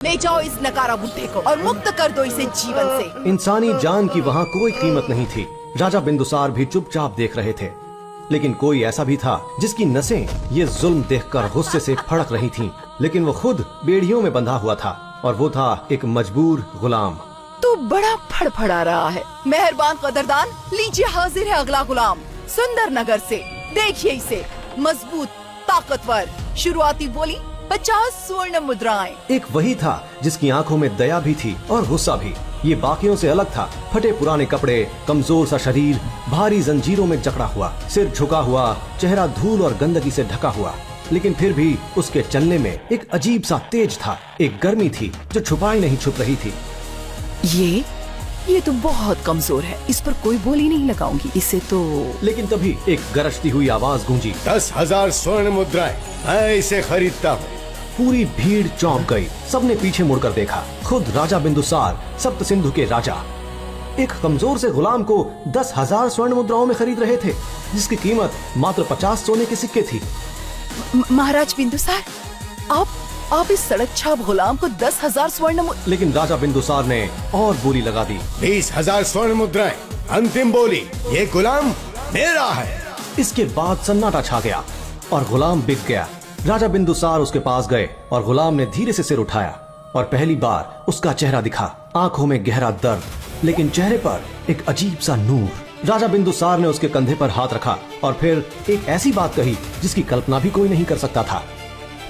ले जाओ इस नकारा बुड्ढे को और मुक्त कर दो इसे जीवन से। इंसानी जान की वहाँ कोई कीमत नहीं थी। राजा बिंदुसार भी चुपचाप देख रहे थे, लेकिन कोई ऐसा भी था जिसकी नसें ये जुल्म देखकर गुस्से से फड़क रही थीं। लेकिन वो खुद बेड़ियों में बंधा हुआ था और वो था एक मजबूर गुलाम। तू बड़ा फड़फड़ा रहा है। मेहरबान कदरदान, लीजिए हाजिर है अगला गुलाम सुंदर नगर से। देखिए इसे, मजबूत, ताकतवर, शुरुआती बोली 50 स्वर्ण मुद्राएं। एक वही था जिसकी आंखों में दया भी थी और गुस्सा भी। ये बाकियों से अलग था। फटे पुराने कपड़े, कमजोर सा शरीर, भारी जंजीरों में जकड़ा हुआ, सिर झुका हुआ, चेहरा धूल और गंदगी से ढका हुआ। लेकिन फिर भी उसके चलने में एक अजीब सा तेज था, एक गर्मी थी जो छुपाई नहीं छुप रही थी। ये तो बहुत कमजोर है, इस पर कोई बोली नहीं लगाऊंगी इसे तो। लेकिन तभी एक गरजती हुई आवाज गूंजी, 10,000 स्वर्ण मुद्राएं, मैं इसे खरीदता हूँ। पूरी भीड़ चौंक गई। सबने पीछे मुड़कर देखा। खुद राजा बिंदुसार, सप्त सिंधु के राजा, एक कमजोर से गुलाम को 10,000 स्वर्ण मुद्राओं में खरीद रहे थे, जिसकी कीमत मात्र 50 सोने के सिक्के थी। महाराज बिंदुसार, आप इस सड़क छाप गुलाम को 10,000 स्वर्ण। लेकिन राजा बिंदुसार ने और बोली लगा दी, 20,000 स्वर्ण मुद्राएं, अंतिम बोली, ये गुलाम मेरा है। इसके बाद सन्नाटा छा गया और गुलाम बिक गया। राजा बिंदुसार उसके पास गए और गुलाम ने धीरे से सिर उठाया और पहली बार उसका चेहरा दिखा। आंखों में गहरा दर्द, लेकिन चेहरे पर एक अजीब सा नूर। राजा बिंदुसार ने उसके कंधे पर हाथ रखा और फिर एक ऐसी बात कही जिसकी कल्पना भी कोई नहीं कर सकता था,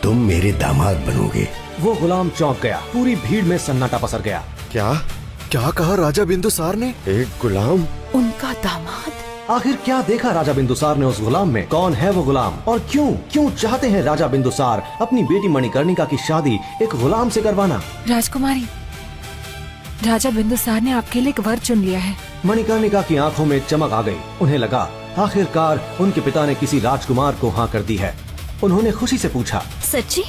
तुम मेरे दामाद बनोगे। वो गुलाम चौंक गया। पूरी भीड़ में सन्नाटा पसर गया। क्या कहा राजा बिंदुसार ने? एक गुलाम? उनका दामाद? आखिर क्या देखा राजा बिंदुसार ने उस गुलाम में? कौन है वो गुलाम और क्यों चाहते हैं राजा बिंदुसार अपनी बेटी मणिकर्णिका की शादी एक गुलाम से करवाना? राजकुमारी, राजा बिंदुसार ने आपके लिए एक वर चुन लिया है। मणिकर्णिका की आंखों में चमक आ गई। उन्हें लगा आखिरकार उनके पिता ने किसी राजकुमार को हाँ कर दी है। उन्होंने खुशी से पूछा, सच्ची?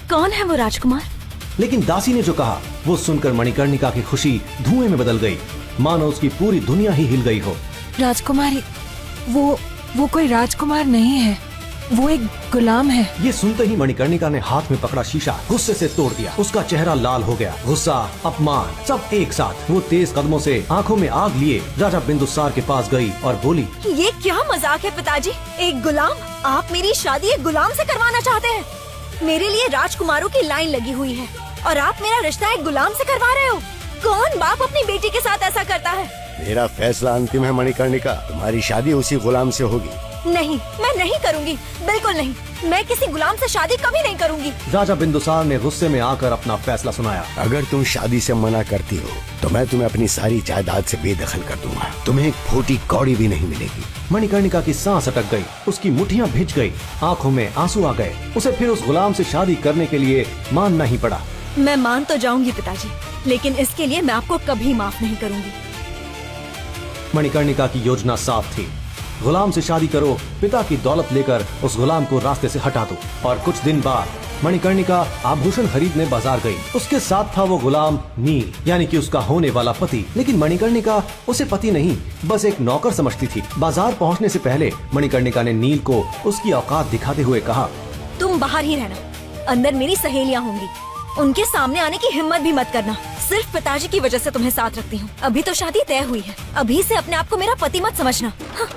कौन है वो राजकुमार? लेकिन दासी ने जो कहा वो सुनकर मणिकर्णिका की खुशी धुएं में बदल गई, मानो उसकी पूरी दुनिया ही हिल गई हो। राजकुमारी, वो कोई राजकुमार नहीं है, वो एक गुलाम है। ये सुनते ही मणिकर्णिका ने हाथ में पकड़ा शीशा गुस्से से तोड़ दिया। उसका चेहरा लाल हो गया। गुस्सा, अपमान, सब एक साथ। वो तेज कदमों से आंखों में आग लिए राजा बिंदुसार के पास गई और बोली, ये क्या मजाक है पिताजी? एक गुलाम? आप मेरी शादी एक गुलाम से करवाना चाहते हैं? मेरे लिए राजकुमारों की लाइन लगी हुई है और आप मेरा रिश्ता एक गुलाम से करवा रहे हो? कौन बाप अपनी बेटी के साथ ऐसा करता है? मेरा फैसला अंतिम है मणिकर्णिका, तुम्हारी शादी उसी गुलाम से होगी। नहीं, मैं नहीं करूंगी, बिल्कुल नहीं। मैं किसी गुलाम से शादी कभी नहीं करूंगी। राजा बिंदुसार ने गुस्से में आकर अपना फैसला सुनाया। अगर तुम शादी से मना करती हो तो मैं तुम्हें अपनी सारी जायदाद से बेदखल कर दूंगा। तुम्हें एक फूटी कौड़ी भी नहीं मिलेगी। मणिकर्णिका की सांस अटक गई। उसकी मुट्ठियां भिज गई, आंखों में आंसू आ गए। उसे फिर उस गुलाम से शादी करने के लिए मानना ही पड़ा। मैं मान तो जाऊंगी पिताजी, लेकिन इसके लिए मैं आपको कभी माफ नहीं करूंगी। मणिकर्णिका की योजना साफ थी, गुलाम से शादी करो, पिता की दौलत लेकर उस गुलाम को रास्ते से हटा दो। और कुछ दिन बाद मणिकर्णिका आभूषण खरीदने बाजार गई। उसके साथ था वो गुलाम नील, यानी कि उसका होने वाला पति। लेकिन मणिकर्णिका उसे पति नहीं, बस एक नौकर समझती थी। बाजार पहुंचने से पहले मणिकर्णिका ने नील को उसकी औकात दिखाते हुए कहा, तुम बाहर ही रहना, अंदर मेरी सहेलियां होंगी, उनके सामने आने की हिम्मत भी मत करना। सिर्फ पिताजी की वजह से तुम्हें साथ रखती हूँ। अभी तो शादी तय हुई है, अभी से अपने आप को मेरा पति मत समझना। हाँ।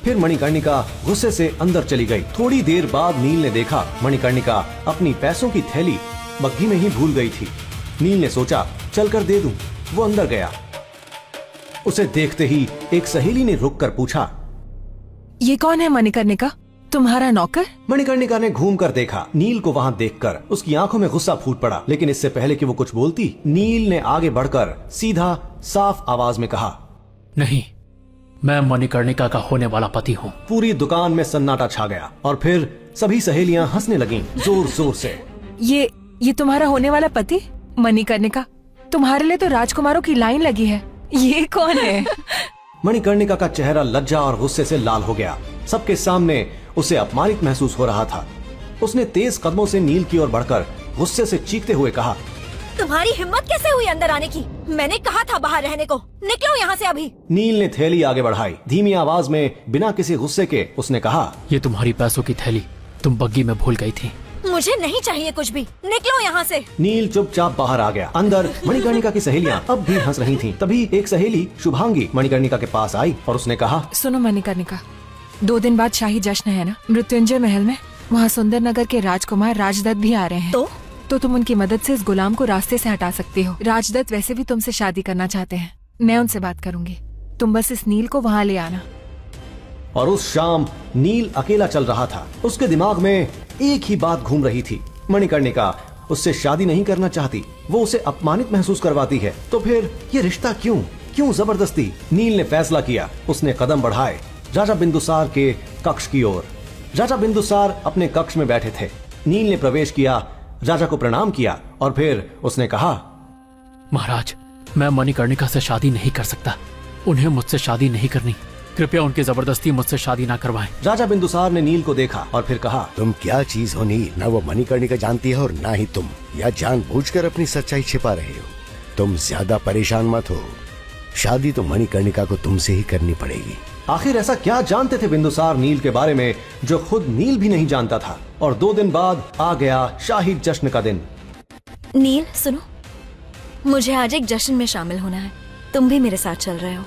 फिर मणिकर्णिका गुस्से से अंदर चली गई। थोड़ी देर बाद नील ने देखा मणिकर्णिका अपनी पैसों की थैली बग्घी में ही भूल गई थी। नील ने सोचा चलकर दे दूं। वो अंदर गया। उसे देखते ही एक सहेली ने रुककर पूछा, ये कौन है मणिकर्णिका? तुम्हारा नौकर? मणिकर्णिका ने घूम कर देखा। नील को वहाँ देखकर उसकी आंखों में गुस्सा फूट पड़ा। लेकिन इससे पहले कि वो कुछ बोलती, नील ने आगे बढ़कर सीधा साफ आवाज में कहा, नहीं, मैं मणिकर्णिका का होने वाला पति हूँ। पूरी दुकान में सन्नाटा छा गया और फिर सभी सहेलियां हंसने लगीं जोर जोर से। ये तुम्हारा होने वाला पति? मणिकर्णिका, तुम्हारे लिए तो राजकुमारों की लाइन लगी है। ये कौन है? मणिकर्णिका का चेहरा लज्जा और गुस्से से लाल हो गया। सबके सामने उसे अपमानित महसूस हो रहा था। उसने तेज कदमों से नील की ओर बढ़कर गुस्से से चीखते हुए कहा, तुम्हारी हिम्मत कैसे हुई अंदर आने की? मैंने कहा था बाहर रहने को। निकलो यहाँ से अभी। नील ने थैली आगे बढ़ाई। धीमी आवाज में बिना किसी गुस्से के उसने कहा, ये तुम्हारी पैसों की थैली तुम बग्गी में भूल गई थी। मुझे नहीं चाहिए कुछ भी, निकलो यहाँ से। नील चुपचाप बाहर आ गया। अंदर मणिकर्णिका की सहेलियां अब भी हंस रही थीं। तभी एक सहेली शुभांगी मणिकर्णिका के पास आई और उसने कहा, सुनो मणिकर्णिका, 2 दिन बाद शाही जश्न है ना मृत्युंजय महल में। वहाँ सुंदर नगर के राजकुमार राजदत्त भी आ रहे हैं। तो तुम उनकी मदद से इस गुलाम को रास्ते से हटा सकती हो। राजदत्त वैसे भी तुमसे शादी करना चाहते हैं। मैं उनसे बात करूंगी, तुम बस इस नील को वहाँ ले आना। और उस शाम नील अकेला चल रहा था। उसके दिमाग में एक ही बात घूम रही थी, मणिकर्णिका उससे शादी नहीं करना चाहती, वो उसे अपमानित महसूस करवाती है, तो फिर ये रिश्ता क्यों जबरदस्ती। नील ने फैसला किया। उसने कदम बढ़ाए राजा बिंदुसार के कक्ष की ओर। राजा बिंदुसार अपने कक्ष में बैठे थे। नील ने प्रवेश किया, राजा को प्रणाम किया और फिर उसने कहा, महाराज, मैं मणिकर्णिका से शादी नहीं कर सकता। उन्हें मुझसे शादी नहीं करनी। कृपया उनकी जबरदस्ती मुझसे शादी ना करवाएं। राजा बिंदुसार ने नील को देखा और फिर कहा, तुम क्या चीज हो नील? ना वो मणिकर्णिका जानती है और ना ही तुम, या जानबूझकर अपनी सच्चाई छिपा रहे हो। तुम ज्यादा परेशान मत हो, शादी तो मणिकर्णिका को तुमसे ही करनी पड़ेगी। आखिर ऐसा क्या जानते थे बिंदुसार नील के बारे में जो खुद नील भी नहीं जानता था। और 2 दिन बाद आ गया शाही जश्न का दिन। नील सुनो, मुझे आज एक जश्न में शामिल होना है। तुम भी मेरे साथ चल रहे हो।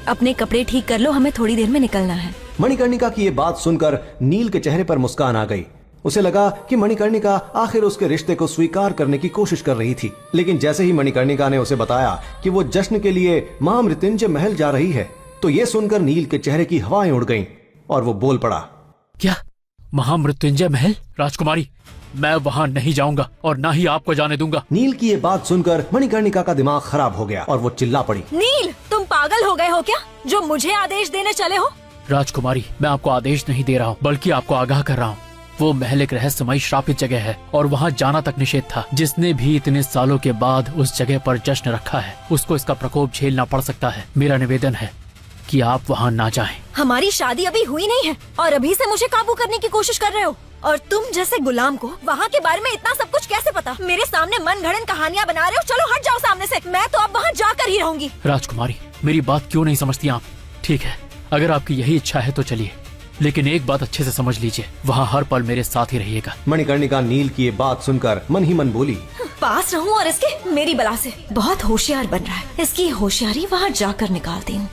अपने कपड़े ठीक कर लो, हमें थोड़ी देर में निकलना है। मणिकर्णिका की ये बात सुनकर नील के चेहरे पर मुस्कान आ गई। उसे लगा कि मणिकर्णिका आखिर उसके रिश्ते को स्वीकार करने की कोशिश कर रही थी। लेकिन जैसे ही मणिकर्णिका ने उसे बताया कि वो जश्न के लिए महामृत्युंजय महल जा रही है, तो ये सुनकर नील के चेहरे की हवाएं उड़ गईं और वो बोल पड़ा, क्या महामृत्युंजय महल? राजकुमारी, मैं वहाँ नहीं जाऊंगा और ना ही आपको जाने दूंगा। नील की ये बात सुनकर मणिकर्णिका का दिमाग खराब हो गया और वो चिल्ला पड़ी, नील, तुम पागल हो गए हो क्या, जो मुझे आदेश देने चले हो? राजकुमारी, मैं आपको आदेश नहीं दे रहा हूँ, बल्कि आपको आगाह कर रहा हूँ। वो महल एक रहस्यमयी श्रापित जगह है और वहाँ जाना तक निषेध था। जिसने भी इतने सालों के बाद उस जगह पर जश्न रखा है, उसको इसका प्रकोप झेलना पड़ सकता है। मेरा निवेदन है कि आप वहाँ ना जाएं। हमारी शादी अभी हुई नहीं है और अभी से मुझे काबू करने की कोशिश कर रहे हो। और तुम जैसे गुलाम को वहाँ के बारे में इतना सब कुछ कैसे पता? मेरे सामने मनगढ़ंत कहानियाँ बना रहे हो। चलो हट जाओ सामने से, मैं तो अब वहाँ जाकर ही रहूंगी। राजकुमारी, मेरी बात क्यों नहीं समझती आप? ठीक है, अगर आपकी यही इच्छा है तो चलिए, लेकिन एक बात अच्छे से समझ लीजिए, वहाँ हर पल मेरे साथ ही रहिएगा। मणिकर्णिका नील की ये बात सुनकर मन ही मन बोली, पास रहूं और इसके मेरी बला से। बहुत होशियार बन रहा है, इसकी होशियारी वहाँ जाकर निकालती हूँ।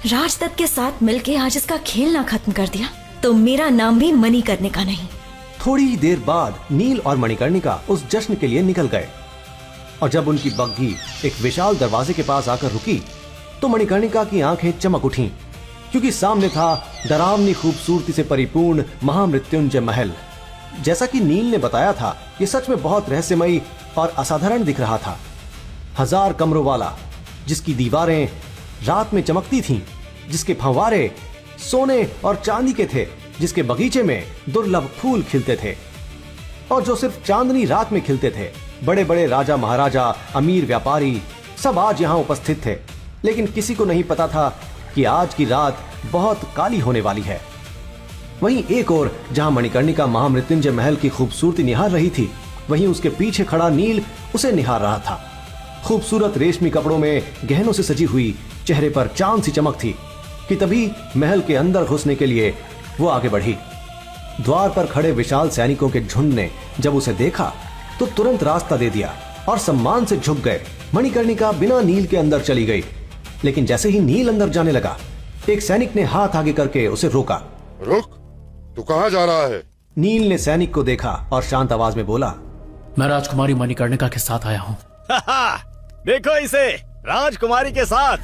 राजदत्त के साथ मिलके आज इसका खेलना खत्म कर दिया तो मेरा नाम भी मणिकर्णिका नहीं। थोड़ी ही देर बाद नील और मणिकर्णिका उस जश्न के लिए निकल गए और जब उनकी बग्घी एक विशाल दरवाजे के पास आकर रुकी तो मणिकर्णिका की आंखें चमक उठीं, क्योंकि सामने था डरावनी खूबसूरती से परिपूर्ण महामृत्युंजय महल। जैसा कि नील ने बताया था, ये सच में बहुत रहस्यमयी और असाधारण दिख रहा था। 1000 कमरों वाला, जिसकी दीवारें रात में चमकती थीं, जिसके फंवारे सोने और चांदी के थे, जिसके बगीचे में दुर्लभ फूल खिलते थे और जो सिर्फ चांदनी रात में खिलते थे। बड़े बड़े राजा महाराजा, अमीर व्यापारी सब आज यहाँ उपस्थित थे, लेकिन किसी को नहीं पता था कि आज की रात बहुत काली होने वाली है। वहीं एक ओर जहाँ मणिकर्णिका महामृत्युंजय महल की खूबसूरती निहार रही थी, वहीं उसके पीछे खड़ा नील उसे निहार रहा था। खूबसूरत रेशमी कपड़ों में गहनों से सजी हुई, चेहरे पर चांद सी चमक थी कि तभी महल के अंदर घुसने के लिए वो आगे बढ़ी। द्वार पर खड़े विशाल सैनिकों के झुंड ने जब उसे देखा तो तुरंत रास्ता दे दिया और सम्मान से झुक गए। मणिकर्णिका बिना नील के अंदर चली गई, लेकिन जैसे ही नील अंदर जाने लगा, एक सैनिक ने हाथ आगे करके उसे रोका। रुक, तू कहाँ जा रहा है? नील ने सैनिक को देखा और शांत आवाज में बोला, मैं राजकुमारी मणिकर्णिका के साथ आया हूँ। देखो इसे, राजकुमारी के साथ।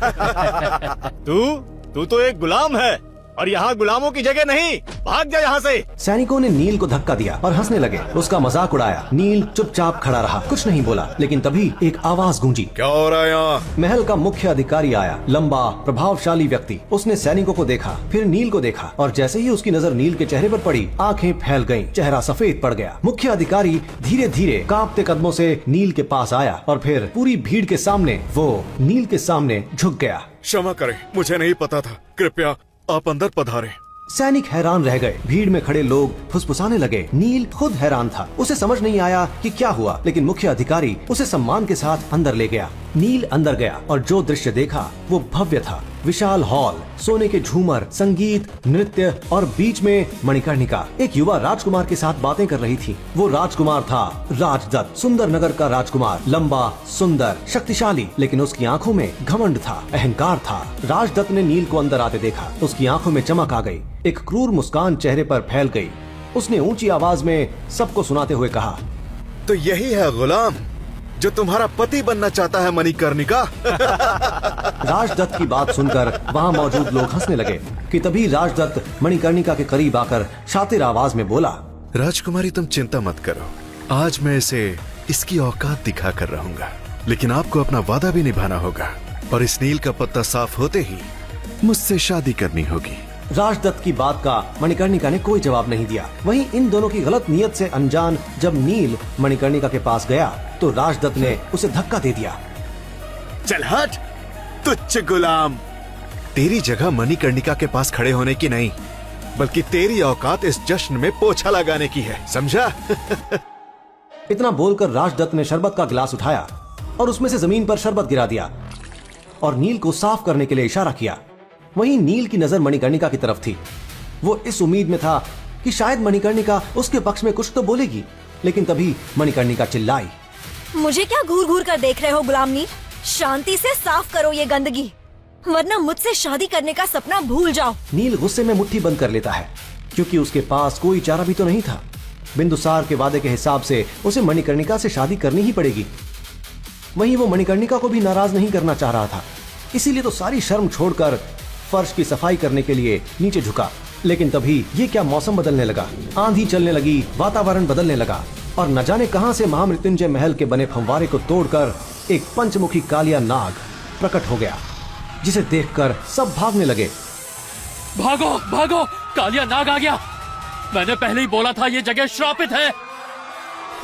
तू तो एक गुलाम है और यहाँ गुलामों की जगह नहीं, भाग जा यहाँ से। सैनिकों ने नील को धक्का दिया और हंसने लगे, उसका मजाक उड़ाया। नील चुपचाप खड़ा रहा, कुछ नहीं बोला। लेकिन तभी एक आवाज गूंजी, क्या हो रहा है यहाँ? महल का मुख्य अधिकारी आया, लंबा प्रभावशाली व्यक्ति। उसने सैनिकों को देखा, फिर नील को देखा और जैसे ही उसकी नजर नील के चेहरे पर पड़ी, आंखें फैल गईं, चेहरा सफेद पड़ गया। मुख्य अधिकारी धीरे धीरे कांपते कदमों से नील के पास आया और फिर पूरी भीड़ के सामने वो नील के सामने झुक गया। क्षमा करें, मुझे नहीं पता था, कृपया आप अंदर पधारें। सैनिक हैरान रह गए, भीड़ में खड़े लोग फुसफुसाने लगे। नील खुद हैरान था, उसे समझ नहीं आया कि क्या हुआ, लेकिन मुख्य अधिकारी उसे सम्मान के साथ अंदर ले गया। नील अंदर गया और जो दृश्य देखा वो भव्य था। विशाल हॉल, सोने के झूमर, संगीत, नृत्य और बीच में मणिकर्णिका एक युवा राजकुमार के साथ बातें कर रही थी। वो राजकुमार था राजदत्त, सुंदर नगर का राजकुमार, लंबा, सुंदर, शक्तिशाली, लेकिन उसकी आंखों में घमंड था, अहंकार था। राजदत्त ने नील को अंदर आते देखा। उसकी आंखों में चमक आ गई, एक क्रूर मुस्कान चेहरे पर फैल गई। उसने ऊंची आवाज में सबको सुनाते हुए कहा, तो यही है गुलाम जो तुम्हारा पति बनना चाहता है मणिकर्णिका। राजदत्त की बात सुनकर वहाँ मौजूद लोग हंसने लगे कि तभी राजदत्त मणिकर्णिका के करीब आकर शातिर आवाज में बोला, राजकुमारी तुम चिंता मत करो, आज मैं इसे इसकी औकात दिखा कर रहूंगा, लेकिन आपको अपना वादा भी निभाना होगा और इस नील का पत्ता साफ होते ही मुझसे शादी करनी होगी। राजदत्त की बात का मणिकर्णिका ने कोई जवाब नहीं दिया। वहीं इन दोनों की गलत नियत से अनजान जब नील मणिकर्णिका के पास गया तो राजदत्त ने उसे धक्का दे दिया। चल हट तुच्छ गुलाम, तेरी जगह मणिकर्णिका के पास खड़े होने की नहीं, बल्कि तेरी औकात इस जश्न में पोछा लगाने की है, समझा? इतना बोलकर राजदत्त ने शरबत का गिलास उठाया और उसमें से जमीन पर शरबत गिरा दिया और नील को साफ करने के लिए इशारा किया। वहीं नील की नजर मणिकर्णिका की तरफ थी। वो इस उम्मीद में था कि शायद मणिकर्णिका उसके पक्ष में कुछ तो बोलेगी, लेकिन तभी मणिकर्णिका चिल्लाई, मुझे क्या घूर घूर कर देख रहे हो गुलाम नील? शांति से साफ करो ये गंदगी, वरना मुझसे शादी करने का सपना भूल जाओ। नील गुस्से में मुट्ठी बंद कर लेता है, क्योंकि उसके पास कोई चारा भी तो नहीं था। बिंदुसार के वादे के हिसाब से उसे मणिकर्णिका से शादी करनी ही पड़ेगी। वहीं वो मणिकर्णिका को भी नाराज नहीं करना चाह रहा था, इसीलिए तो सारी शर्म छोड़कर फर्श की सफाई करने के लिए नीचे झुका। लेकिन तभी ये क्या मौसम बदलने लगा, आंधी चलने लगी, वातावरण बदलने लगा और न जाने कहां से महामृत्युंजय महल के बने फंवारे को तोड़कर एक पंचमुखी कालिया नाग प्रकट हो गया, जिसे देखकर सब भागने लगे। भागो भागो, कालिया नाग आ गया। मैंने पहले ही बोला था ये जगह श्रापित है,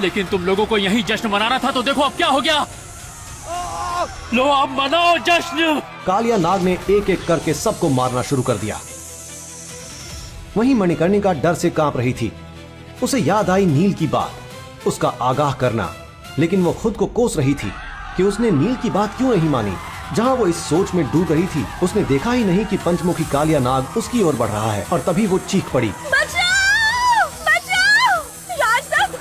लेकिन तुम लोगों को यही जश्न मनाना था, तो देखो अब क्या हो गया। लो अब मनाओ जश्न। कालिया नाग ने एक एक करके सबको मारना शुरू कर दिया। वहीं मणिकर्णिका डर से कांप रही थी। उसे याद आई नील की बात, उसका आगाह करना, लेकिन वो खुद को कोस रही थी कि उसने नील की बात क्यों नहीं मानी। जहां वो इस सोच में डूब रही थी, उसने देखा ही नहीं कि पंचमुखी कालिया नाग उसकी ओर बढ़ रहा है और तभी वो चीख पड़ी, बचाओ! बचाओ! राजदत्त,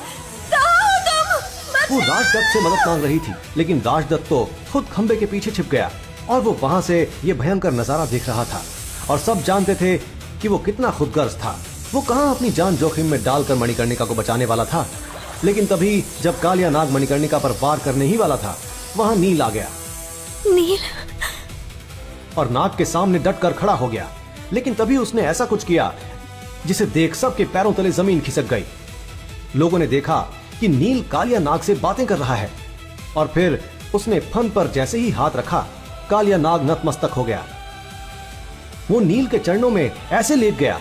कहाँ हो तुम? वो राजदत्त से मदद मांग रही थी, लेकिन राजदत्त तो खुद खंबे के पीछे छिप गया और वो वहां से ये भयंकर नजारा देख रहा था। और सब जानते थे कि वो कितना खुदगर्ज था। वो कहां अपनी जान जोखिम में डालकर मणिकर्णिका को बचाने वाला था। लेकिन तभी जब कालिया नाग मणिकर्णिका पर वार करने ही वाला था, वहां नील आ गया। नील? और नाग के सामने डट कर खड़ा हो गया। लेकिन तभी उसने ऐसा कुछ किया जिसे देख सबके पैरों तले जमीन खिसक गई। लोगों ने देखा कि नील कालिया नाग से बातें कर रहा है और फिर उसने फन पर जैसे ही हाथ रखा, कालिया नाग नतमस्तक हो गया। वो नील के चरणों में ऐसे लेट गया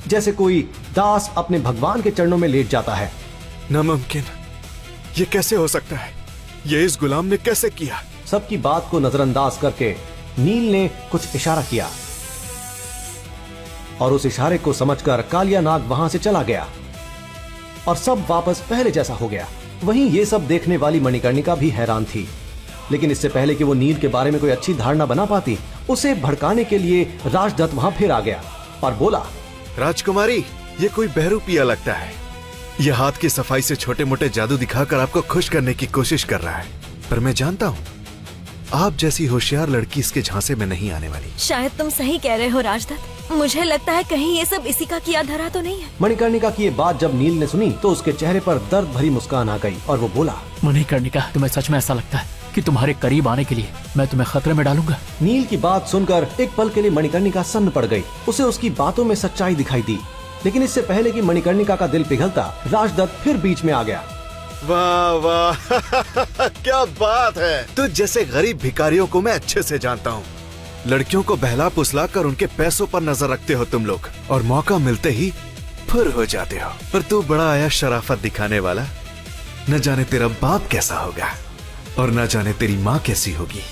जैसे कोई दास अपने भगवान के चरणों में लेट जाता है। नामुमकिन, ये कैसे हो सकता है? ये इस गुलाम ने कैसे किया? सबकी बात को नजरअंदाज करके नील ने कुछ इशारा किया और उस इशारे को समझकर कालिया नाग वहां से चला गया और सब वापस पहले जैसा हो गया। वहीं ये सब देखने वाली मणिकर्णिका भी हैरान थी, लेकिन इससे पहले कि वो नील के बारे में कोई अच्छी धारणा बना पाती, उसे भड़काने के लिए राजदत्त वहां फिर आ गया और बोला, राजकुमारी, ये कोई बहरूपिया लगता है। ये हाथ की सफाई से छोटे मोटे जादू दिखाकर आपको खुश करने की कोशिश कर रहा है, पर मैं जानता हूँ आप जैसी होशियार लड़की इसके झांसे में नहीं आने वाली। शायद तुम सही कह रहे हो राजदत्त, मुझे लगता है कहीं ये सब इसी का किया धरा तो नहीं है। मणिकर्णिका की ये बात जब नील ने सुनी तो उसके चेहरे पर दर्द भरी मुस्कान आ गई और वो बोला, मणिकर्णिका, तुम्हें सच में ऐसा लगता है कि तुम्हारे करीब आने के लिए मैं तुम्हें खतरे में डालूंगा? नील की बात सुनकर एक पल के लिए मणिकर्णिका सन्न पड़ गई। उसे उसकी बातों में सच्चाई दिखाई दी, लेकिन इससे पहले कि मणिकर्णिका का दिल पिघलता, राजदत्त फिर बीच में आ गया। वाह वाह क्या बात है। तुझ जैसे गरीब भिखारियों को मैं अच्छे से जानता हूँ। लड़कियों को बहला फुसला कर उनके पैसों पर नजर रखते हो तुम लोग, और मौका मिलते ही फुर हो जाते हो। पर तू बड़ा आया शराफत दिखाने वाला। न जाने तेरा बाप कैसा होगा, और न जाने तेरी माँ कैसी होगी,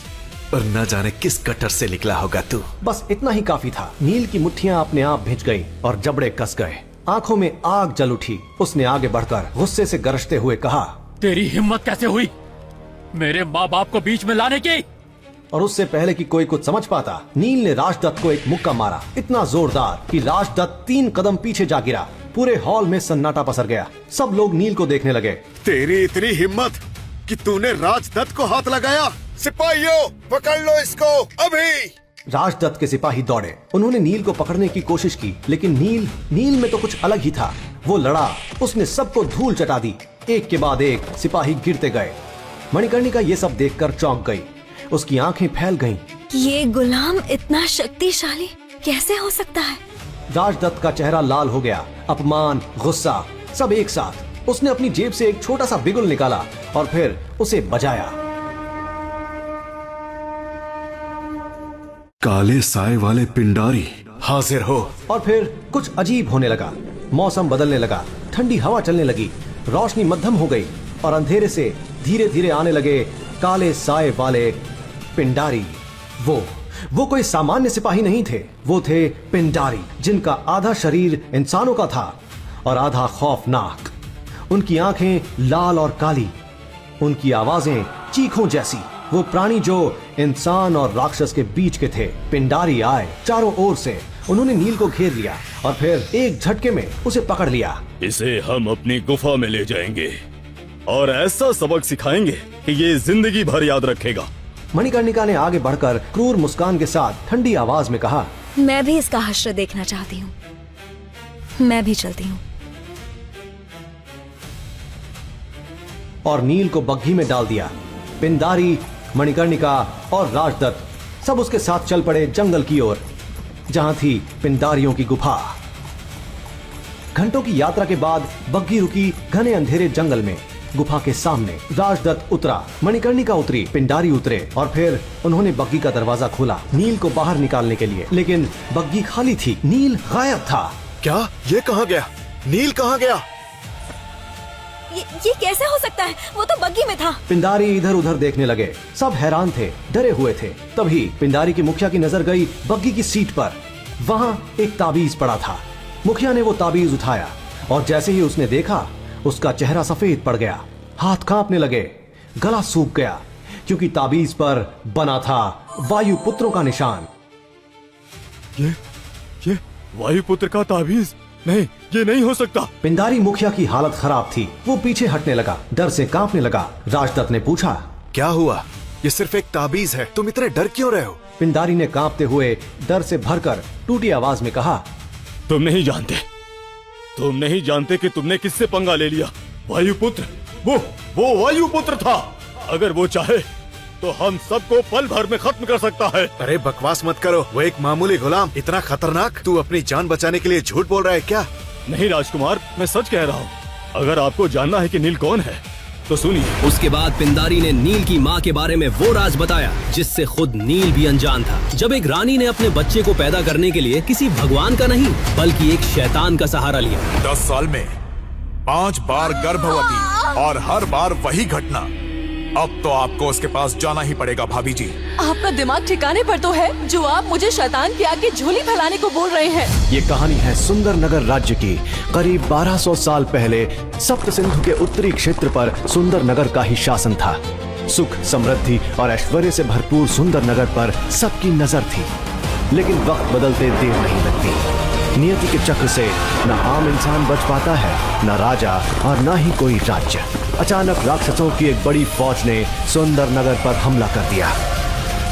और न जाने किस कटर से निकला होगा तू। बस इतना ही काफी था। नील की मुट्ठियां अपने आप भिंच गई और जबड़े कस गए। आंखों में आग जल उठी। उसने आगे बढ़कर गुस्से से गरजते हुए कहा, तेरी हिम्मत कैसे हुई? मेरे माँ बाप को बीच में लाने की। और उससे पहले कि कोई कुछ समझ पाता, नील ने राजदत्त को एक मुक्का मारा, इतना जोरदार कि राजदत्त 3 कदम पीछे जा गिरा। पूरे हॉल में सन्नाटा पसर गया। सब लोग नील को देखने लगे। तेरी इतनी हिम्मत कि तूने राजदत्त को हाथ लगाया। सिपाहियों, पकड़ लो इसको अभी। राजदत्त के सिपाही दौड़े। उन्होंने नील को पकड़ने की कोशिश की, लेकिन नील में तो कुछ अलग ही था। वो लड़ा, उसने सबको धूल चटा दी। एक के बाद एक सिपाही गिरते गए। मणिकर्णिका ये सब देखकर चौंक गई। उसकी आंखें फैल गईं। ये गुलाम इतना शक्तिशाली कैसे हो सकता है? राजदत्त का चेहरा लाल हो गया। अपमान, गुस्सा, सब एक साथ। उसने अपनी जेब से एक छोटा सा बिगुल निकाला और फिर उसे बजाया। काले साए वाले पिंडारी, हाजिर हो। और फिर कुछ अजीब होने लगा। मौसम बदलने लगा, ठंडी हवा चलने लगी, रोशनी मध्यम हो गई और अंधेरे से धीरे धीरे आने लगे काले साए वाले पिंडारी। वो कोई सामान्य सिपाही नहीं थे। वो थे पिंडारी, जिनका आधा शरीर इंसानों का था और आधा खौफनाक। उनकी आंखें लाल और काली, उनकी आवाजें चीखों जैसी। वो प्राणी जो इंसान और राक्षस के बीच के थे। पिंडारी आए चारों ओर से। उन्होंने नील को घेर लिया और फिर एक झटके में उसे पकड़ लिया। इसे हम अपनी गुफा में ले जाएंगे और ऐसा सबक सिखाएंगे कि ये जिंदगी भर याद रखेगा। मणिकर्णिका ने आगे बढ़कर क्रूर मुस्कान के साथ ठंडी आवाज में कहा, मैं भी इसका हश्र देखना चाहती हूँ। मैं भी चलती हूँ। और नील को बग्घी में डाल दिया। पिंडारी, मणिकर्णिका और राजदत्त सब उसके साथ चल पड़े जंगल की ओर, जहां थी पिंडारियों की गुफा। घंटों की यात्रा के बाद बग्घी रुकी घने अंधेरे जंगल में। गुफा के सामने राजदत्त उतरा, मणिकर्णिका उतरी, पिंडारी उतरे और फिर उन्होंने बग्घी का दरवाजा खोला नील को बाहर निकालने के लिए। लेकिन बग्घी खाली थी, नील गायब था। क्या? ये कहाँ गया? नील कहाँ गया? ये कैसे हो सकता है? वो तो बग्घी में था। पिंडारी इधर उधर देखने लगे। सब हैरान थे, डरे हुए थे। तभी पिंडारी की मुखिया की नजर गई बग्घी की सीट पर। वहाँ एक ताबीज पड़ा था। मुखिया ने वो ताबीज उठाया और जैसे ही उसने देखा, उसका चेहरा सफेद पड़ गया, हाथ कांपने लगे, गला सूख गया, क्योंकि ताबीज पर बना था वायुपुत्रों का निशान। ये वायुपुत्र का ताबीज? नहीं, ये नहीं हो सकता। पिंडारी मुखिया की हालत खराब थी। वो पीछे हटने लगा, डर से कांपने लगा। राजदत्त ने पूछा, क्या हुआ? ये सिर्फ एक ताबीज है, तुम इतने डर क्यों रहे हो? पिंडारी ने कांपते हुए डर से भरकर टूटी आवाज में कहा, तुम नहीं जानते कि तुमने किससे पंगा ले लिया। वायुपुत्र, वो वायुपुत्र था। अगर वो चाहे तो हम सबको पल भर में खत्म कर सकता है। अरे बकवास मत करो, वो एक मामूली गुलाम, इतना खतरनाक? तू अपनी जान बचाने के लिए झूठ बोल रहा है क्या? नहीं राजकुमार, मैं सच कह रहा हूँ। अगर आपको जानना है कि नील कौन है तो सुनिए। उसके बाद पिंडारी ने नील की माँ के बारे में वो राज बताया जिससे खुद नील भी अनजान था। जब एक रानी ने अपने बच्चे को पैदा करने के लिए किसी भगवान का नहीं बल्कि एक शैतान का सहारा लिया। 10 साल में 5 बार गर्भवती और हर बार वही घटना। अब तो आपको उसके पास जाना ही पड़ेगा भाभी जी। आपका दिमाग ठिकाने पर तो है जो आप मुझे शैतान के आगे झोली फैलाने को बोल रहे हैं। ये कहानी है सुंदर नगर राज्य की। करीब 1200 साल पहले सप्त सिंधु के उत्तरी क्षेत्र पर सुंदर नगर का ही शासन था। सुख, समृद्धि और ऐश्वर्य से भरपूर सुंदर नगर पर सबकी नजर थी। लेकिन वक्त बदलते देर नहीं लगती। नियति के चक्र से न आम इंसान बच पाता है, न राजा और न ही कोई राज्य। अचानक राक्षसों की एक बड़ी फौज ने सुंदर नगर पर हमला कर दिया।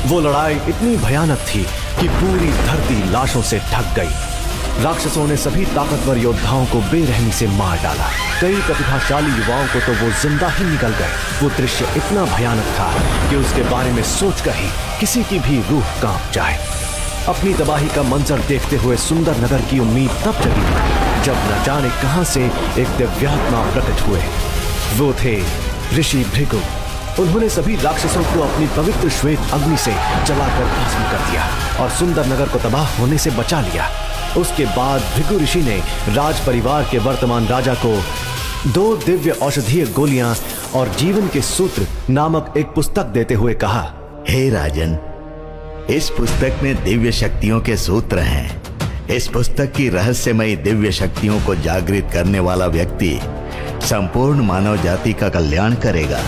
वो लड़ाई इतनी भयानक थी कि पूरी धरती लाशों से ढक गई। राक्षसों ने सभी ताकतवर योद्धाओं को बेरहमी से मार डाला। कई प्रतिभाशाली युवाओं को तो वो जिंदा ही निकल गए। वो दृश्य इतना भयानक था कि उसके बारे में सोचकर ही किसी की भी रूह कांप जाए। अपनी तबाही का मंजर देखते हुए सुंदर नगर की उम्मीद तब जगी जब न जाने कहां से एक दिव्यात्मा प्रकट हुए। वो थे ऋषि भृगु। उन्होंने सभी राक्षसों को अपनी पवित्र श्वेत अग्नि से जलाकर भस्म कर दिया और सुंदर नगर को तबाह होने से बचा लिया। उसके बाद भृगु ऋषि ने राज परिवार के वर्तमान राजा को 2 दिव्य औषधीय गोलियां और जीवन के सूत्र नामक एक पुस्तक देते हुए कहा, हे राजन, इस पुस्तक में दिव्य शक्तियों के सूत्र हैं। इस पुस्तक की रहस्यमयी दिव्य शक्तियों को जागृत करने वाला व्यक्ति संपूर्ण मानव जाति का कल्याण करेगा।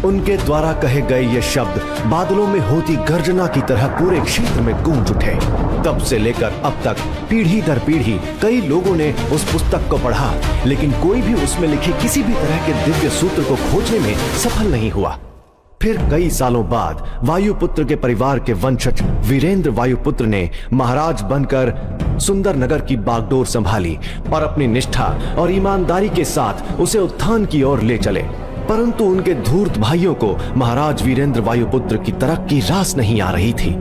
उनके द्वारा कहे गए ये शब्द बादलों में होती गर्जना की तरह पूरे क्षेत्र में गूंज उठे। तब से लेकर अब तक पीढ़ी दर पीढ़ी कई लोगों ने उस पुस्तक को पढ़ा, लेकिन कोई भी उसमें लिखे किसी भी तरह के दिव्य सूत्र को खोजने में सफल नहीं हुआ। फिर कई सालों बाद वायुपुत्र के परिवार के वंशज वीरेंद्र वायुपुत्र ने महाराज बनकर सुंदर नगर की बागडोर संभाली और अपनी निष्ठा और ईमानदारी के साथ उसे उत्थान की ओर ले चले। परंतु उनके धूर्त भाइयों को महाराज वीरेंद्र वायुपुत्र की तरक्की रास नहीं आ रही थी।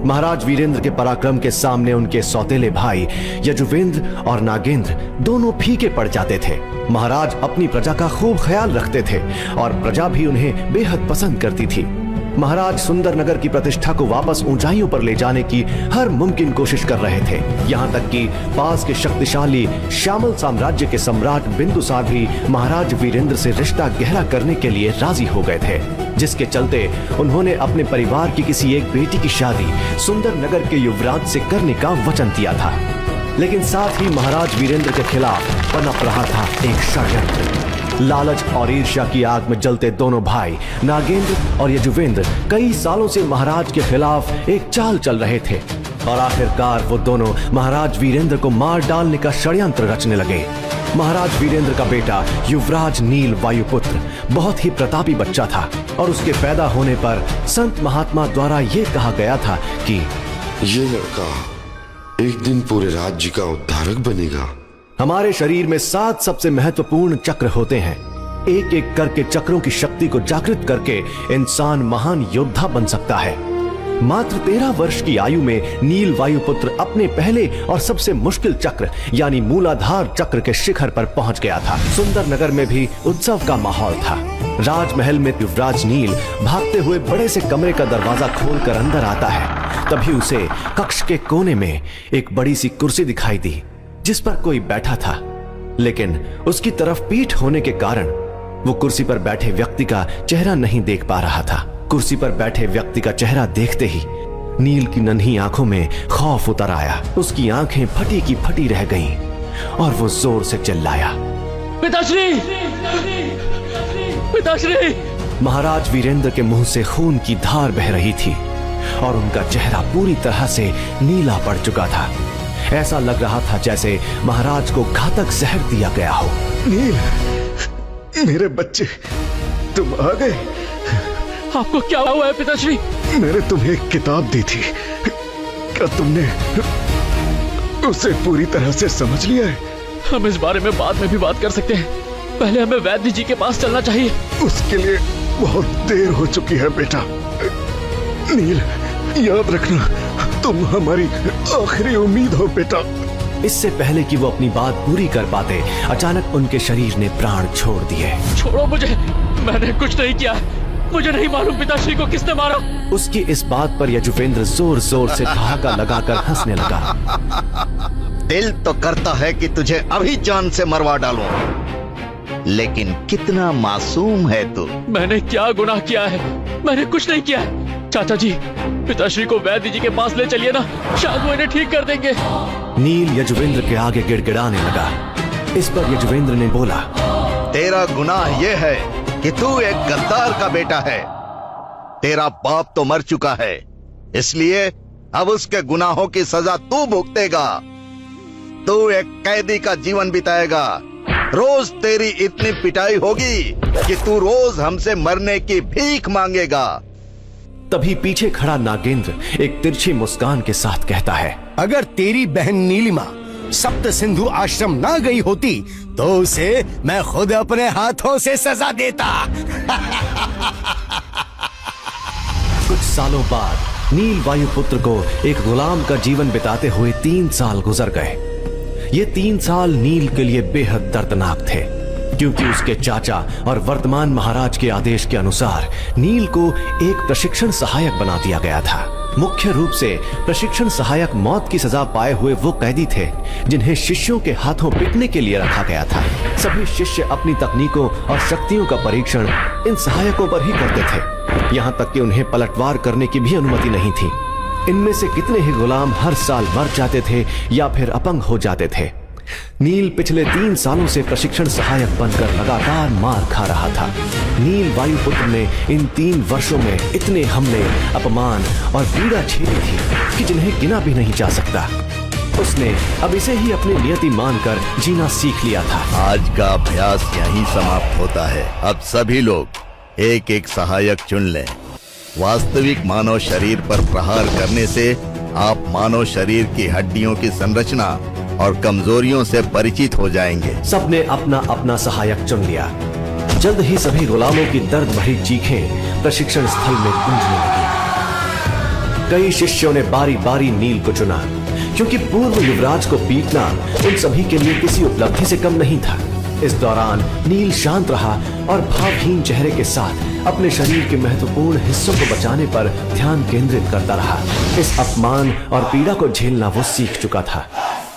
महाराज वीरेंद्र के पराक्रम के सामने उनके सौतेले भाई यजुवेंद्र और नागेंद्र दोनों फीके पड़ जाते थे। महाराज अपनी प्रजा का खूब ख्याल रखते थे और प्रजा भी उन्हें बेहद पसंद करती थी। महाराज सुंदर नगर की प्रतिष्ठा को वापस ऊंचाइयों पर ले जाने की हर मुमकिन कोशिश कर रहे थे। यहाँ तक कि पास के शक्तिशाली श्यामल साम्राज्य के सम्राट बिंदुसार भी महाराज वीरेंद्र से रिश्ता गहरा करने के लिए राजी हो गए थे, जिसके चलते उन्होंने अपने परिवार की किसी एक बेटी की शादी सुंदर नगर के युवराज से करने का वचन दिया था। लेकिन साथ ही महाराज वीरेंद्र के खिलाफ पनप रहा था एक षड्यंत्र। लालच और ईर्ष्या की आग में जलते दोनों भाई नागेंद्र और यजुवेंद्र कई सालों से महाराज के खिलाफ एक चाल चल रहे थे और आखिरकार वो दोनों महाराज वीरेंद्र को मार डालने का षड्यंत्र रचने लगे। महाराज वीरेंद्र का बेटा युवराज नील वायुपुत्र बहुत ही प्रतापी बच्चा था और उसके पैदा होने पर संत महात्मा द्वारा ये कहा गया था कि ये लड़का एक दिन पूरे राज्य का उद्धारक बनेगा। हमारे शरीर में 7 सबसे महत्वपूर्ण चक्र होते हैं। एक एक करके चक्रों की शक्ति को जागृत करके इंसान महान योद्धा बन सकता है। मात्र 13 वर्ष की आयु में नील वायुपुत्र अपने पहले और सबसे मुश्किल चक्र यानी मूलाधार चक्र के शिखर पर पहुंच गया था। सुंदर नगर में भी उत्सव का माहौल था। राजमहल में युवराज नील भागते हुए बड़े से कमरे का दरवाजा खोलकर अंदर आता है। तभी उसे कक्ष के कोने में एक बड़ी सी कुर्सी दिखाई दी जिस पर कोई बैठा था, लेकिन उसकी तरफ पीठ होने के कारण वो कुर्सी पर बैठे व्यक्ति का चेहरा नहीं देख पा रहा था। कुर्सी पर बैठे व्यक्ति का चेहरा देखते ही नील की नन्ही आंखों में खौफ उतर आया। उसकी आंखें फटी की फटी रह गईं और वो जोर से चिल्लाया, पिताश्री! पिताश्री! महाराज वीरेंद्र के मुंह से खून की धार बह रही थी और उनका चेहरा पूरी तरह से नीला पड़ चुका था। ऐसा लग रहा था जैसे महाराज को घातक जहर दिया गया हो। नील, मेरे बच्चे, तुम आ गए। आपको क्या हुआ है पिताश्री? मैंने तुम्हें एक किताब दी थी, क्या तुमने उसे पूरी तरह से समझ लिया है? हम इस बारे में बाद में भी बात कर सकते हैं, पहले हमें वैद्य जी के पास चलना चाहिए। उसके लिए बहुत देर हो चुकी है बेटा। नील, याद रखना, तुम हमारी आखिरी उम्मीद हो बेटा। इससे पहले कि वो अपनी बात पूरी कर पाते, अचानक उनके शरीर ने प्राण छोड़ दिए। छोड़ो मुझे, मैंने कुछ नहीं किया। मुझे नहीं मालूम पिताश्री को किसने मारा। उसकी इस बात पर यजुवेंद्र जोर जोर से ठहाका लगाकर हंसने लगा। दिल तो करता है कि तुझे अभी जान से मरवा डालूं, लेकिन कितना मासूम है तू। मैंने क्या गुनाह किया है? मैंने कुछ नहीं किया है। चाचा जी, पिताश्री को वैद्य जी के पास ले चलिए ना, शायद वो इन्हें ठीक कर देंगे। नील यजुवेंद्र के आगे गिड़गिड़ाने लगा। इस पर यजुवेंद्र ने बोला, तेरा गुनाह ये है कि तू एक गद्दार का बेटा है। तेरा बाप तो मर चुका है, इसलिए अब उसके गुनाहों की सजा तू भुगतेगा। तू एक कैदी का जीवन बिताएगा। रोज तेरी इतनी पिटाई होगी कि तू रोज हमसे मरने की भीख मांगेगा। तभी पीछे खड़ा नागेंद्र एक तिरछी मुस्कान के साथ कहता है, अगर तेरी बहन नीलिमा सप्त सिंधु आश्रम ना गई होती तो उसे मैं खुद अपने हाथों से सजा देता। कुछ सालों बाद नील वायुपुत्र को एक गुलाम का जीवन बिताते हुए 3 साल गुजर गए। ये 3 साल नील के लिए बेहद दर्दनाक थे, क्योंकि उसके चाचा और वर्तमान महाराज के आदेश के अनुसार नील को एक प्रशिक्षण सहायक बना दिया गया था। मुख्य रूप से प्रशिक्षण सहायक मौत की सजा पाए हुए वो कैदी थे जिन्हें शिष्यों के हाथों पिटने के लिए रखा गया था। सभी शिष्य अपनी तकनीकों और शक्तियों का परीक्षण इन सहायकों पर ही करते थे, यहाँ तक कि उन्हें पलटवार करने की भी अनुमति नहीं थी। इनमें से कितने ही गुलाम हर साल मर जाते थे या फिर अपंग हो जाते थे। नील पिछले 3 सालों से प्रशिक्षण सहायक बनकर लगातार मार खा रहा था। नील वायुपुत्र ने इन 3 वर्षों में इतने हमले, अपमान और पीड़ा झेली थी कि जिन्हें गिना भी नहीं जा सकता। उसने अब इसे ही अपनी नियति मानकर जीना सीख लिया था। आज का अभ्यास यहीं समाप्त होता है। अब सभी लोग एक एक सहायक चुन लें। वास्तविक मानव शरीर पर प्रहार करने से आप मानव शरीर की हड्डियों की संरचना और कमजोरियों से परिचित हो जाएंगे। सबने अपना अपना सहायक चुन लिया। जल्द ही सभी गुलामों की दर्द भरी चीखें प्रशिक्षण स्थल में गूंजने लगी। कई शिष्यों ने बारी बारी नील को चुना, क्योंकि पूर्व युवराज को पीटना उन सभी के लिए किसी उपलब्धि से कम नहीं था। इस दौरान नील शांत रहा और भावहीन चेहरे के साथ अपने शरीर के महत्वपूर्ण हिस्सों को बचाने पर ध्यान केंद्रित करता रहा। इस अपमान और पीड़ा को झेलना वो सीख चुका था।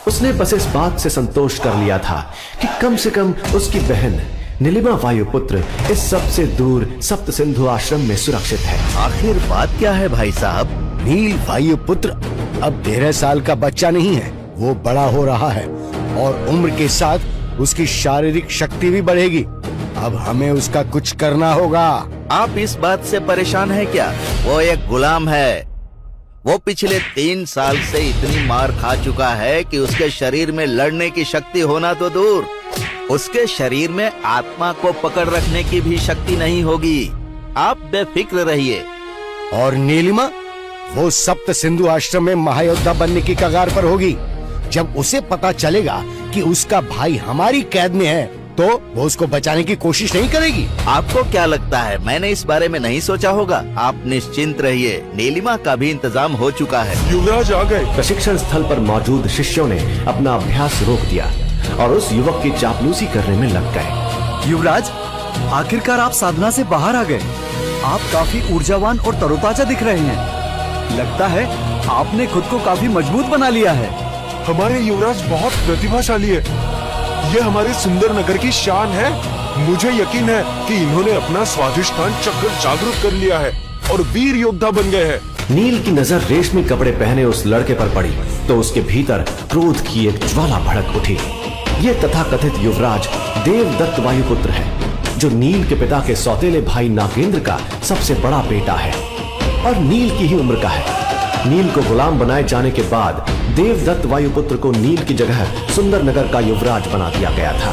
उसने बस इस बात से संतोष कर लिया था कि कम से कम उसकी बहन नीलिमा वायुपुत्र इस सबसे दूर सप्त सिंधु आश्रम में सुरक्षित है। आखिर बात क्या है भाई साहब? नील वायुपुत्र अब 13 साल का बच्चा नहीं है, वो बड़ा हो रहा है और उम्र के साथ उसकी शारीरिक शक्ति भी बढ़ेगी। अब हमें उसका कुछ करना होगा। आप इस बात से परेशान हैं क्या? वो एक गुलाम है। वो पिछले 3 साल से इतनी मार खा चुका है कि उसके शरीर में लड़ने की शक्ति होना तो दूर, उसके शरीर में आत्मा को पकड़ रखने की भी शक्ति नहीं होगी। आप बेफिक्र रहिए। और नीलिमा, वो सप्त सिंधु आश्रम में महायोद्धा बनने की कगार पर होगी। जब उसे पता चलेगा कि उसका भाई हमारी कैद में है, तो वो उसको बचाने की कोशिश नहीं करेगी। आपको क्या लगता है मैंने इस बारे में नहीं सोचा होगा? आप निश्चिंत रहिए, नीलिमा का भी इंतजाम हो चुका है। युवराज आ गए। प्रशिक्षण स्थल पर मौजूद शिष्यों ने अपना अभ्यास रोक दिया और उस युवक की चापलूसी करने में लग गए। युवराज, आखिरकार आप साधना से बाहर आ गए। आप काफी ऊर्जावान और तरोताजा दिख रहे हैं। लगता है आपने खुद को काफी मजबूत बना लिया है। हमारे युवराज बहुत प्रतिभाशाली है। ये हमारे सुंदर नगर की शान है। मुझे यकीन है कि इन्होंने अपना स्वाधिष्ठान चक्र जागृत कर लिया है और वीर योद्धा बन गए हैं। नील की नजर रेशमी कपड़े पहने उस लड़के पर पड़ी तो उसके भीतर क्रोध की एक ज्वाला भड़क उठी। ये तथाकथित युवराज देवदत्त वायुपुत्र है, जो नील के पिता के सौतेले भाई नागेंद्र का सबसे बड़ा बेटा है और नील की ही उम्र का है। नील को गुलाम बनाए जाने के बाद देवदत्त वायुपुत्र को नील की जगह सुंदर नगर का युवराज बना दिया गया था।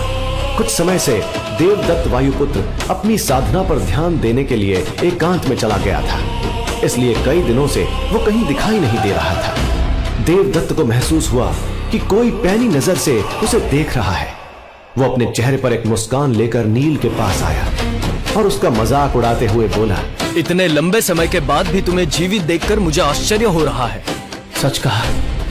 कुछ समय से देवदत्त वायुपुत्र अपनी साधना पर ध्यान देने के लिए एकांत में चला गया था, इसलिए कई दिनों से वो कहीं दिखाई नहीं दे रहा था। देवदत्त को महसूस हुआ कि कोई पैनी नजर से उसे देख रहा है। वो अपने चेहरे पर एक मुस्कान लेकर नील के पास आया और उसका मजाक उड़ाते हुए बोला, इतने लंबे समय के बाद भी तुम्हें जीवित देखकर मुझे आश्चर्य हो रहा है। सच कहा,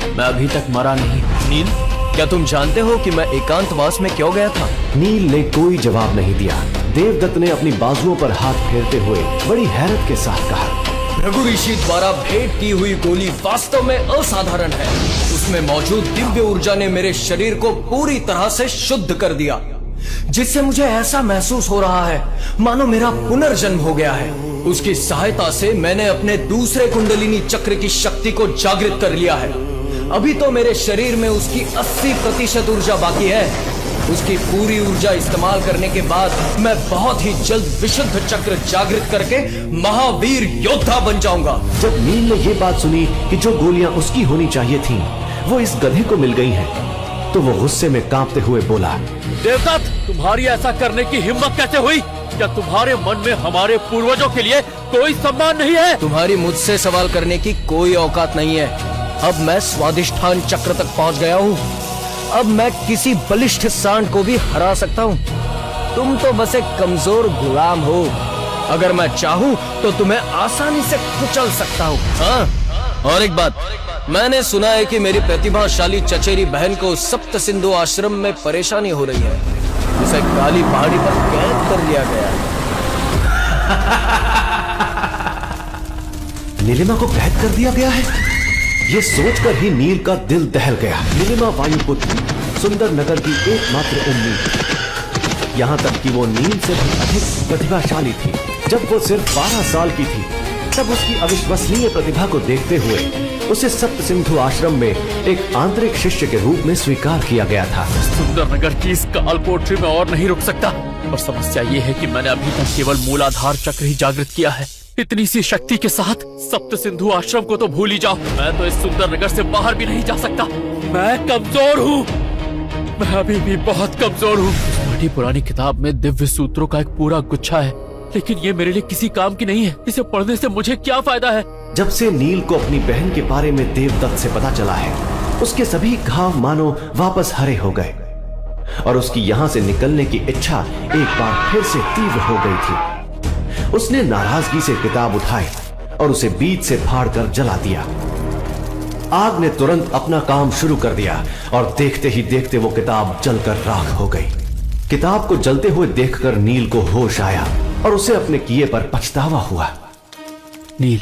मैं अभी तक मरा नहीं। नील, क्या तुम जानते हो कि मैं एकांतवास में क्यों गया था? नील ने कोई जवाब नहीं दिया। देवदत्त ने अपनी बाजुओं पर हाथ फेरते हुए बड़ी हैरत के साथ कहा, भृगु ऋषि द्वारा भेंट की हुई गोली वास्तव में असाधारण है। उसमें मौजूद दिव्य ऊर्जा ने मेरे शरीर को पूरी तरह से शुद्ध कर दिया, जिससे मुझे ऐसा महसूस हो रहा है मानो मेरा पुनर्जन्म हो गया है। उसकी सहायता से मैंने अपने दूसरे कुंडलिनी चक्र की शक्ति को जागृत कर लिया है। अभी तो मेरे शरीर में उसकी 80% ऊर्जा बाकी है। उसकी पूरी ऊर्जा इस्तेमाल करने के बाद मैं बहुत ही जल्द विशुद्ध चक्र जागृत करके महावीर योद्धा बन जाऊंगा। जब नील ने ये बात सुनी कि जो गोलियां उसकी होनी चाहिए थीं, वो इस गधे को मिल गई हैं, तो वो गुस्से में कांपते हुए बोला, देवदत्त, तुम्हारी ऐसा करने की हिम्मत कैसे हुई? क्या तुम्हारे मन में हमारे पूर्वजों के लिए कोई सम्मान नहीं है? तुम्हारी मुझसे सवाल करने की कोई औकात नहीं है। अब मैं स्वाधिष्ठान चक्र तक पहुंच गया हूँ। अब मैं किसी बलिष्ठ सांड को भी हरा सकता हूँ। तुम तो बस एक कमजोर गुलाम हो। अगर मैं चाहूँ तो तुम्हें आसानी से कुचल सकता हूँ। हाँ, और एक बात, मैंने सुना है कि मेरी प्रतिभाशाली चचेरी बहन को सप्त सिंधु आश्रम में परेशानी हो रही है। उसे काली पहाड़ी पर कैद कर लिया गया। नीलिमा को कैद कर दिया गया है? ये सोचकर ही नील का दिल दहल गया। नीलिमा वायुपुत्र सुंदर नगर की एकमात्र उम्मीद, यहाँ तक कि वो नील से भी अधिक प्रतिभाशाली थी। जब वो सिर्फ 12 साल की थी, तब उसकी अविश्वसनीय प्रतिभा को देखते हुए उसे सप्त सिंधु आश्रम में एक आंतरिक शिष्य के रूप में स्वीकार किया गया था। सुंदर नगर की इस काल कोठरी में और नहीं रुक सकता। और समस्या ये है कि मैंने अभी तक केवल मूलाधार चक्र ही जागृत किया है। इतनी सी शक्ति के साथ सप्त सिंधु आश्रम को तो भूल ही जाओ, मैं तो इस सुंदर नगर से बाहर भी नहीं जा सकता। मैं कमजोर हूँ, मैं अभी भी बहुत कमजोर हूँ। इस बड़ी पुरानी किताब में दिव्य सूत्रों का एक पूरा गुच्छा है, लेकिन ये मेरे लिए किसी काम की नहीं है। इसे पढ़ने से मुझे क्या फायदा है? जब से नील को अपनी बहन के बारे में देवदत्त से पता चला है, उसके सभी घाव मानो वापस हरे हो गए और उसकी यहाँ से निकलने की इच्छा एक बार फिर से तीव्र हो गई थी। उसने नाराजगी से किताब उठाई और उसे बीच से फाड़कर जला दिया। आग ने तुरंत अपना काम शुरू कर दिया और देखते ही देखते वो किताब जलकर राख हो गई। किताब को जलते हुए देखकर नील को होश आया और उसे अपने किए पर पछतावा हुआ। नील,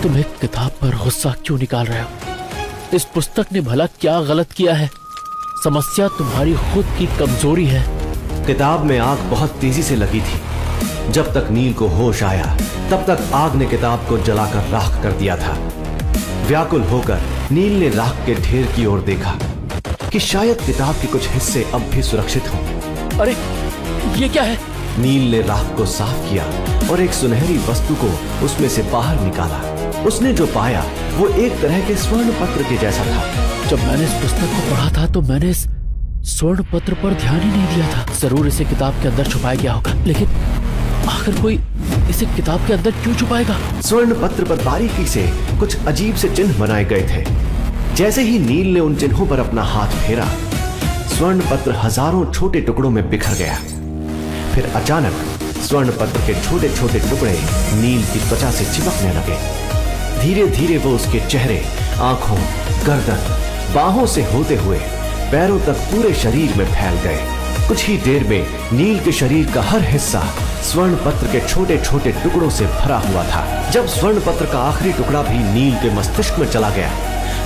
तुम एक किताब पर गुस्सा क्यों निकाल रहे हो? इस पुस्तक ने भला क्या गलत किया है? समस्या तुम्हारी खुद की कमजोरी है। किताब में आग बहुत तेजी से लगी थी। जब तक नील को होश आया तब तक आग ने किताब को जलाकर राख कर दिया था। व्याकुल होकर नील ने राख के ढेर की ओर देखा कि शायद किताब के कुछ हिस्से अब भी सुरक्षित हों। अरे ये क्या है? नील ने राख को साफ किया और एक सुनहरी वस्तु को उसमें से बाहर निकाला। उसने जो पाया वो एक तरह के स्वर्ण पत्र के जैसा था। जब मैंने इस पुस्तक को पढ़ा था तो मैंने इस स्वर्ण पत्र पर ध्यान ही नहीं दिया था। जरूर इसे किताब के अंदर छुपाया गया होगा, लेकिन आखिर कोई इसे किताब के अंदर क्यों छुपाएगा? स्वर्ण पत्र पर बारीकी से कुछ अजीब से चिन्ह बनाए गए थे। जैसे ही नील ने उन चिन्हों पर अपना हाथ फेरा, स्वर्ण पत्र हजारों छोटे टुकड़ों में बिखर गया। फिर अचानक स्वर्ण पत्र के छोटे छोटे टुकड़े नील की त्वचा से चिपकने लगे। धीरे धीरे वो उसके चेहरे, आंखों, गर्दन, बाहों से होते हुए पैरों तक पूरे शरीर में फैल गए। कुछ ही देर में नील के शरीर का हर हिस्सा स्वर्ण पत्र के छोटे छोटे टुकड़ों से भरा हुआ था। जब स्वर्ण पत्र का आखिरी टुकड़ा भी नील के मस्तिष्क में चला गया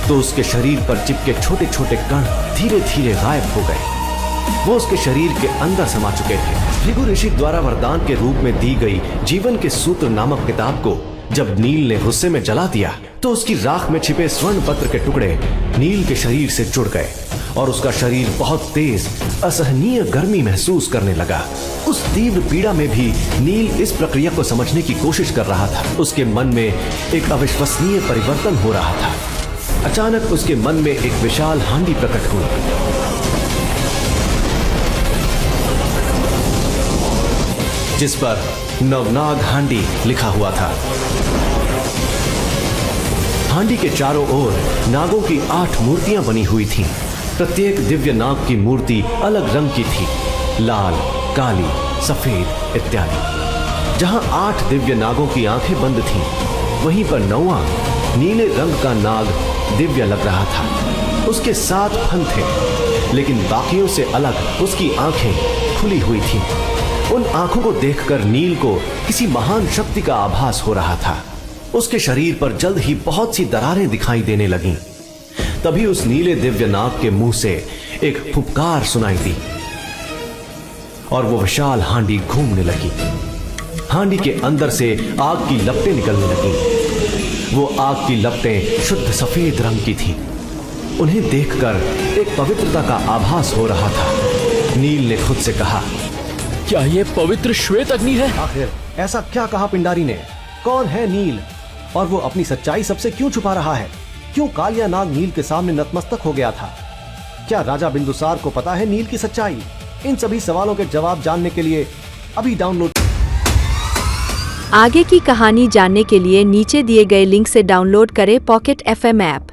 तो उसके शरीर पर चिपके छोटे छोटे कण धीरे धीरे गायब हो गए। वो उसके शरीर के अंदर समा चुके थे। भृगु ऋषि द्वारा वरदान के रूप में दी गई जीवन के सूत्र नामक किताब को जब नील ने गुस्से में जला दिया तो उसकी राख में छिपे स्वर्ण पत्र के टुकड़े नील के शरीर से जुड़ गए और उसका शरीर बहुत तेज असहनीय गर्मी महसूस करने लगा। उस तीव्र पीड़ा में भी नील इस प्रक्रिया को समझने की कोशिश कर रहा था। उसके मन में एक अविश्वसनीय परिवर्तन हो रहा था। अचानक उसके मन में एक विशाल हांडी प्रकट हुई, जिस पर नवनाग हांडी लिखा हुआ था। हांडी के चारों ओर नागों की 8 मूर्तियां बनी हुई थीं। प्रत्येक दिव्य नाग की मूर्ति अलग रंग की थी, लाल, काली, सफेद इत्यादि। जहां 8 दिव्य नागों की आंखें बंद थीं, वहीं पर 9वां नीले रंग का नाग दिव्य लग रहा था। उसके 7 फन थे, लेकिन बाकियों से अलग उसकी आंखें खुली हुई थीं। उन आंखों को देखकर नील को किसी महान शक्ति का आभास हो रहा था। उसके शरीर पर जल्द ही बहुत सी दरारें दिखाई देने लगीं। तभी उस नीले दिव्य नाग के मुंह से एक फुफकार सुनाई दी और वो विशाल हांडी घूमने लगी। हांडी के अंदर से आग की लपटें निकलने लगी। वो आग की लपटें शुद्ध सफेद रंग की थी। उन्हें देखकर एक पवित्रता का आभास हो रहा था। नील ने खुद से कहा, क्या ये पवित्र श्वेत अग्नि है? आखिर ऐसा क्या कहा पिंडारी ने? कौन है नील और वो अपनी सच्चाई सबसे क्यों छुपा रहा है? क्यों कालिया नाग नील के सामने नतमस्तक हो गया था? क्या राजा बिंदुसार को पता है नील की सच्चाई? इन सभी सवालों के जवाब जानने के लिए अभी डाउनलोड। आगे की कहानी जानने के लिए नीचे दिए गए लिंक से डाउनलोड करें पॉकेट FM ऐप।